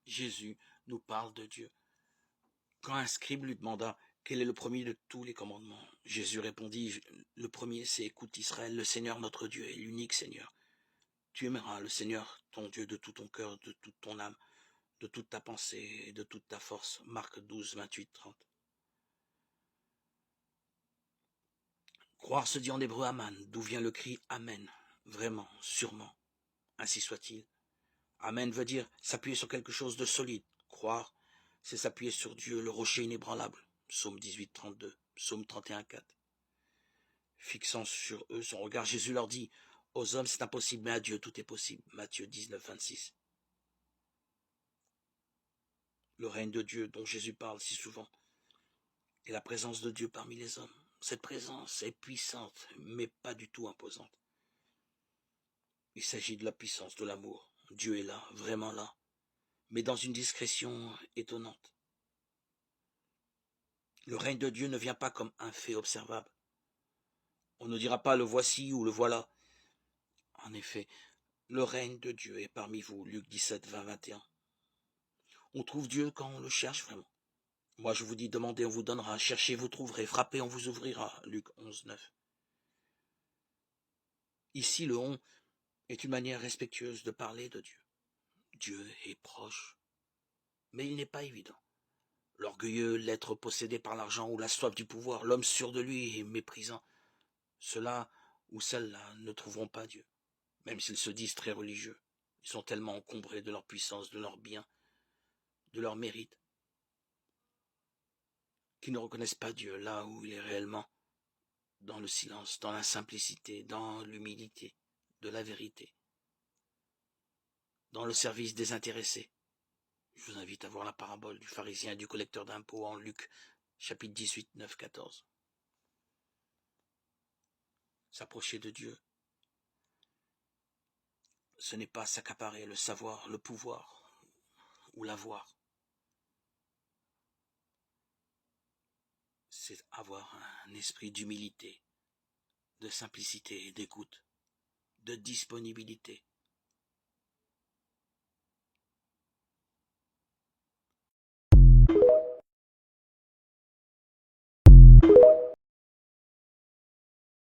Jésus nous parle de Dieu. Quand un scribe lui demanda quel est le premier de tous les commandements, Jésus répondit, le premier c'est écoute Israël, le Seigneur notre Dieu est l'unique Seigneur. Tu aimeras le Seigneur ton Dieu de tout ton cœur, de toute ton âme, de toute ta pensée et de toute ta force. Marc 12, 28, 30. Croire se dit en hébreu Aman, d'où vient le cri Amen, vraiment, sûrement, ainsi soit-il. Amen veut dire s'appuyer sur quelque chose de solide. Croire, c'est s'appuyer sur Dieu, le rocher inébranlable. Psaume 18, 32, Psaume 31, 4. Fixant sur eux son regard, Jésus leur dit, aux hommes c'est impossible, mais à Dieu tout est possible. Matthieu 19, 26. Le règne de Dieu dont Jésus parle si souvent est la présence de Dieu parmi les hommes. Cette présence est puissante, mais pas du tout imposante. Il s'agit de la puissance de l'amour. Dieu est là, vraiment là, mais dans une discrétion étonnante. Le règne de Dieu ne vient pas comme un fait observable. On ne dira pas le voici ou le voilà. En effet, le règne de Dieu est parmi vous, Luc 17, 20, 21. On trouve Dieu quand on le cherche vraiment. Moi je vous dis, demandez, on vous donnera, cherchez, vous trouverez, frappez, on vous ouvrira, Luc 11, 9. Ici, le on est une manière respectueuse de parler de Dieu. Dieu est proche, mais il n'est pas évident. L'orgueilleux, l'être possédé par l'argent ou la soif du pouvoir, l'homme sûr de lui et méprisant, ceux-là ou celles-là ne trouveront pas Dieu, même s'ils se disent très religieux. Ils sont tellement encombrés de leur puissance, de leur bien, de leur mérite, qu'ils ne reconnaissent pas Dieu là où il est réellement, dans le silence, dans la simplicité, dans l'humilité, de la vérité, dans le service désintéressé. Je vous invite à voir la parabole du pharisien et du collecteur d'impôts en Luc, chapitre 18, 9, 14. S'approcher de Dieu, ce n'est pas s'accaparer le savoir, le pouvoir ou l'avoir. C'est avoir un esprit d'humilité, de simplicité et d'écoute, de disponibilité,